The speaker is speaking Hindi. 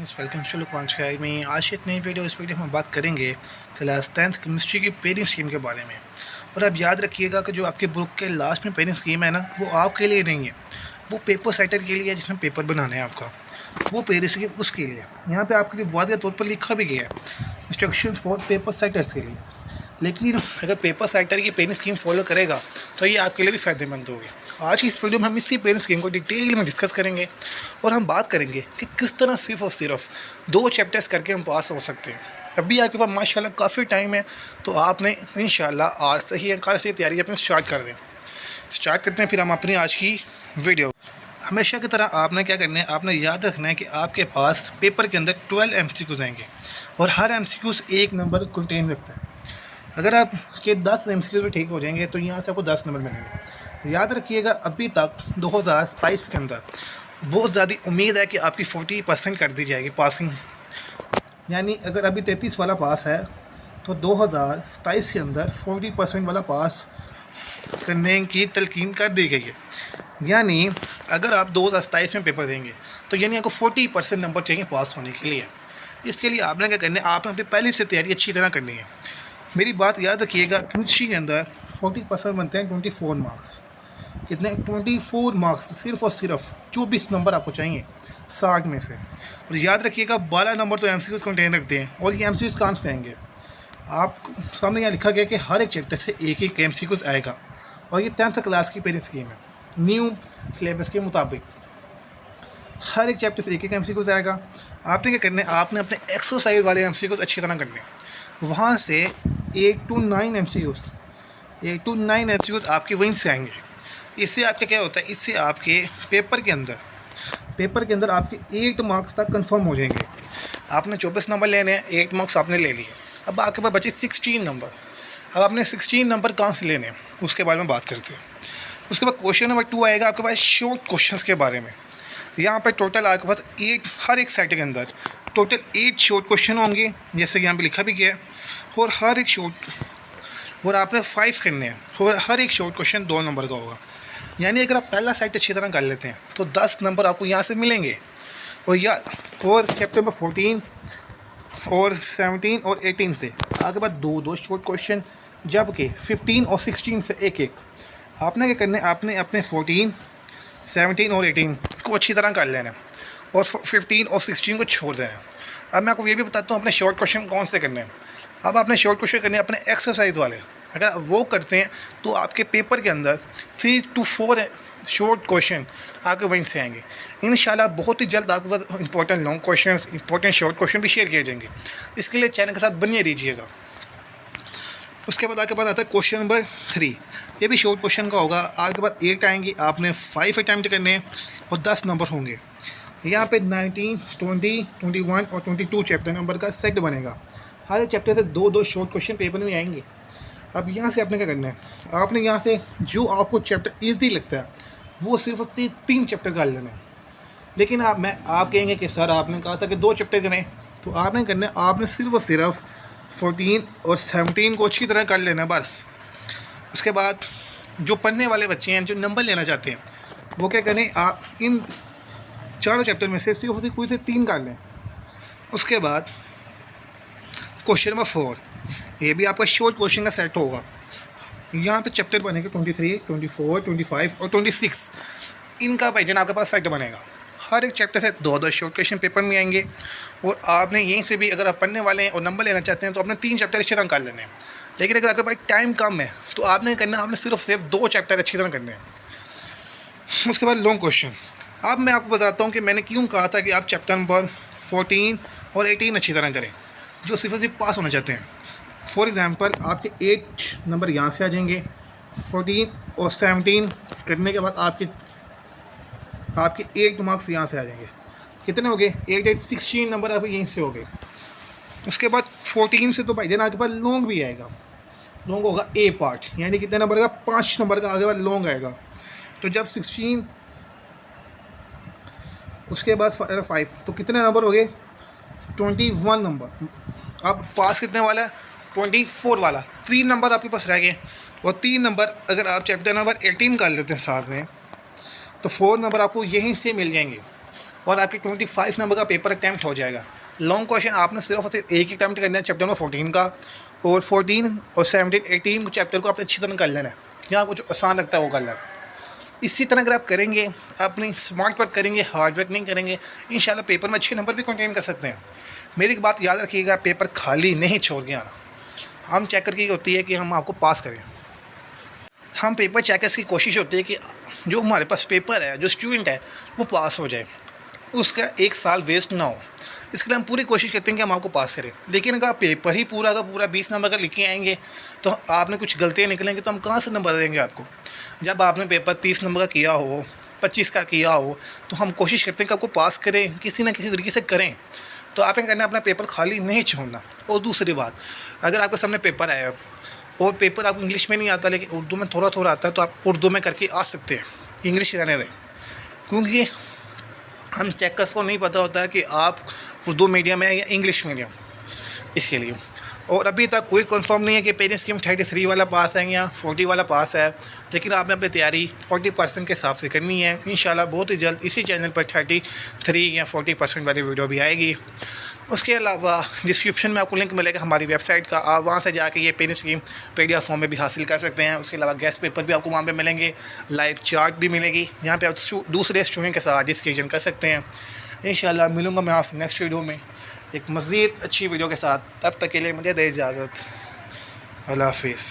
फ्रेंड्स, वेलकम टू लुकमान शायर में। आज एक नई वीडियो। इस वीडियो में हम बात करेंगे क्लास 10th केमिस्ट्री की पेयरिंग स्कीम के बारे में। और आप याद रखिएगा कि जो आपके बुक के लास्ट में पेयरिंग स्कीम है ना, वो आपके लिए नहीं है, वो पेपर सेटर के लिए है, जिसमें पेपर बनाना है आपका। वो पेयरिंग स्कीम उसके लिए यहाँ पे आपके लिए वाज़ेह तौर पर लिखा भी गया है, इंस्ट्रक्शंस फॉर पेपर सेटर्स के लिए। लेकिन अगर पेपर सेक्टर की पेयरिंग स्कीम फॉलो करेगा तो ये आपके लिए भी फ़ायदेमंद होगी। आज की इस वीडियो में हम इसी पेयरिंग स्कीम को डिटेल में डिस्कस करेंगे और हम बात करेंगे कि किस तरह सिर्फ और सिर्फ 2 चैप्टर्स करके हम पास हो सकते हैं। अभी आपके पास माशाल्लाह काफ़ी टाइम है, तो आपने इंशाल्लाह आज से ही कल से तैयारी अपनी स्टार्ट कर दें। स्टार्ट करते हैं फिर हम अपनी आज की वीडियो। हमेशा की तरह आपने क्या करना है, आपने याद रखना है कि आपके पास पेपर के अंदर 12 MCQs आएंगे और हर MCQs 1 नंबर कंटेन रखता है। अगर आपके 10 MCQ भी ठीक हो जाएंगे तो यहाँ से आपको 10 नंबर मिलेंगे। याद रखिएगा, अभी तक 2027 के अंदर बहुत ज़्यादा उम्मीद है कि आपकी 40% कर दी जाएगी पासिंग। यानी अगर अभी 33 वाला पास है तो 2027 के अंदर 40% वाला पास करने की तलकीन कर दी गई है। यानी अगर आप 2027 में पेपर देंगे तो यानी आपको 40% नंबर चाहिए पास होने के लिए। इसके लिए आपने क्या करना है, आपने अपनी पहले से तैयारी अच्छी तरह करनी है। मेरी बात याद रखिएगा, केमिस्ट्री के अंदर 40% बनते हैं 24 मार्क्स। कितने? 24 मार्क्स। सिर्फ और सिर्फ 24 नंबर आपको चाहिए 60 में से। और याद रखिएगा 12 नंबर तो MCQs कंटेन रखते हैं। और ये MCQs कहाँ से आएंगे? आप सामने यहाँ लिखा गया कि हर एक चैप्टर से एक एक MCQs आएगा। और ये 10th क्लास की पेयरिंग स्कीम है। न्यू सिलेबस के मुताबिक हर एक चैप्टर से एक एक MCQs आएगा। आपने क्या करना है, आपने अपने एक्सरसाइज वाले MCQs अच्छी तरह करने हैं। वहाँ से 8 to 9 MCQs आपके वहीं से आएंगे। इससे आपका क्या होता है, इससे आपके पेपर के अंदर आपके 8 मार्क्स तक कंफर्म हो जाएंगे। आपने 24 नंबर लेने हैं, 8 मार्क्स आपने ले लिए। अब आपके पास बचे 16 नंबर। अब आपने 16 नंबर कहाँ से लेने हैं उसके बारे में बात करते हैं। उसके बाद क्वेश्चन नंबर 2 आएगा आपके पास शॉर्ट क्वेश्चंस के बारे में। यहाँ पर टोटल आपके पास 8, हर एक सेट के अंदर टोटल 8 शॉर्ट क्वेश्चन होंगे, जैसे कि यहाँ पे लिखा भी गया है। और हर एक शॉर्ट और आपने 5 करने हैं और हर एक शॉर्ट क्वेश्चन 2 नंबर का होगा। यानी अगर आप पहला सेट अच्छी तरह कर लेते हैं तो 10 नंबर आपको यहाँ से मिलेंगे। और चैप्टर नंबर 14 और 17 और 18 से आपके पास 2 शॉर्ट क्वेश्चन, जबकि 15 और 16 से एक एक। आपने क्या करना है, आपने अपने 14, 17 और 18 को अच्छी तरह कर लेना है और 15 और 16 को छोड़ देना है। अब मैं आपको ये भी बताता हूँ अपने शॉर्ट क्वेश्चन कौन से करने हैं। अब आपने शॉर्ट क्वेश्चन करने हैं अपने एक्सरसाइज वाले। अगर आप वो करते हैं तो आपके पेपर के अंदर 3 to 4 शॉर्ट क्वेश्चन आपके वहीं से आएंगे। इंशाल्लाह बहुत ही जल्द आपके पास important long question, important short question भी शेयर किए जाएंगे। इसके लिए चैनल के साथ बनिए रहिएगा। उसके बाद आपके पास आता है क्वेश्चन नंबर 3। ये भी शॉर्ट क्वेश्चन का होगा। आपके पास 8 आएंगी, आपने 5 अटैम्प्ट करने हैं और 10 नंबर होंगे। यहाँ पे 19, 20, 21 और 22 चैप्टर नंबर का सेट बनेगा। हर एक चैप्टर से 2 शॉर्ट क्वेश्चन पेपर में आएंगे। अब यहाँ से आपने क्या करना है, आपने यहाँ से जो आपको चैप्टर ईजी लगता है वो सिर्फ 3 चैप्टर कर लेना है। लेकिन आप कहेंगे कि सर आपने कहा था कि 2 चैप्टर करें, तो आपने करना है, आपने सिर्फ और सिर्फ 14 और 17 को अच्छी तरह कर लेना है बस। उसके बाद जो पढ़ने वाले बच्चे हैं, जो नंबर लेना चाहते हैं, वो क्या करें, आप इन 4 चैप्टर में से सिर्फ कोई से 3 कर लें। उसके बाद क्वेश्चन नंबर 4, ये भी आपका शॉर्ट क्वेश्चन का सेट होगा। यहाँ पे चैप्टर बनेंगे 23, 24, 25 और 26। इनका भाईजान आपके पास सेट बनेगा। हर एक चैप्टर से 2 शॉर्ट क्वेश्चन पेपर में आएंगे। और आपने यहीं से भी अगर आप पढ़ने वाले हैं और नंबर लेना चाहते हैं तो आपने 3 चैप्टर अच्छी तरह कर लेने हैं। लेकिन अगर आपके पास टाइम कम है तो आपने करना, आपने सिर्फ 2 चैप्टर अच्छी तरह करने हैं। उसके बाद लॉन्ग क्वेश्चन। अब मैं आपको बताता हूँ कि मैंने क्यों कहा था कि आप चैप्टर नंबर 14 और 18 अच्छी तरह करें, जो सिर्फ पास होना चाहते हैं। फॉर एग्ज़ाम्पल, आपके 8 नंबर यहाँ से आ जाएंगे। 14 और 17 करने के बाद आपके 8 मार्क्स यहाँ से आ जाएंगे। कितने हो गए? 8, 16 नंबर आपके यहीं से हो गए। उसके बाद 14 से तो भाई देना आपके पास लॉन्ग भी आएगा। लॉन्ग होगा A पार्ट, यानी कितने नंबर का? 5 नंबर का आगे बाद लॉन्ग आएगा। तो जब 16, उसके बाद 5, तो कितने नंबर हो गए? 21 नंबर। अब पास कितने वाला है? 24 वाला। 3 नंबर आपके पास रह गए। और 3 नंबर अगर आप चैप्टर नंबर 18 कर लेते हैं साथ में, तो 4 नंबर आपको यहीं से मिल जाएंगे। और आपकी 25 नंबर का पेपर अटैम्प्ट हो जाएगा। लॉन्ग क्वेश्चन आपने सिर्फ और सिर्फ एक ही अटैम्प्ट करना है चैप्टर नंबर 14 का, और 14 और 17 18 चैप्टर को आपने अच्छी तरह कर लेना है, या आपको जो आसान लगता है वो कर लेना है। इसी तरह अगर आप करेंगे, अपनी स्मार्ट वर्क करेंगे, हार्ड वर्क नहीं करेंगे, इंशाल्लाह पेपर में अच्छे नंबर भी कंटेन कर सकते हैं। मेरी एक बात याद रखिएगा, पेपर खाली नहीं छोड़ के आना। हम चेकर की होती है कि हम आपको पास करें, हम पेपर चेकर्स की कोशिश होती है कि जो हमारे पास पेपर है, जो स्टूडेंट है वो पास हो जाए, उसका एक साल वेस्ट ना हो। इसके लिए हम पूरी कोशिश करते हैं कि हम आपको पास करें। लेकिन अगर आप पेपर ही पूरा का पूरा 20 नंबर का लिख के आएंगे तो आपने कुछ गलतियाँ निकलेंगी तो हम कहाँ से नंबर देंगे आपको। जब आपने पेपर 30 नंबर का किया हो, 25 का किया हो, तो हम कोशिश करते हैं कि आपको पास करें, किसी न किसी तरीके से करें। तो आपने कहना अपना पेपर खाली नहीं छोड़ना। और दूसरी बात, अगर आपके सामने पेपर आया और पेपर आपको इंग्लिश में नहीं आता लेकिन उर्दू में थोड़ा थोड़ा आता है, तो आप उर्दू में करके आ सकते हैं, इंग्लिश रहने दें। क्योंकि हम चेकर्स को नहीं पता होता है कि आप उर्दू मीडियम है या इंग्लिश मीडियम, इसके लिए। और अभी तक कोई कंफर्म नहीं है कि पेरेंट्स स्कीम 33 वाला पास है या 40 वाला पास है, लेकिन आपने अपनी तैयारी 40% के हिसाब से करनी है। इंशाल्लाह बहुत ही जल्द इसी चैनल पर 33 या 40% वाली वीडियो भी आएगी। उसके अलावा डिस्क्रिप्शन में आपको लिंक मिलेगा हमारी वेबसाइट का, आप वहाँ से जाके ये पेरेंट्स स्कीम PDF फॉर्म में भी हासिल कर सकते हैं। उसके अलावा गेस्ट पेपर भी आपको वहाँ पे मिलेंगे, लाइव चार्ट भी मिलेगी, यहाँ पे आप दूसरे स्टूडेंट के साथ डिस्कशन कर सकते हैं। इंशाल्लाह मिलूँगा मैं आपसे नेक्स्ट वीडियो में एक मज़ीद अच्छी वीडियो के साथ। तब तक के लिए मुझे दे इजाज़त। अल्लाह हाफिज़।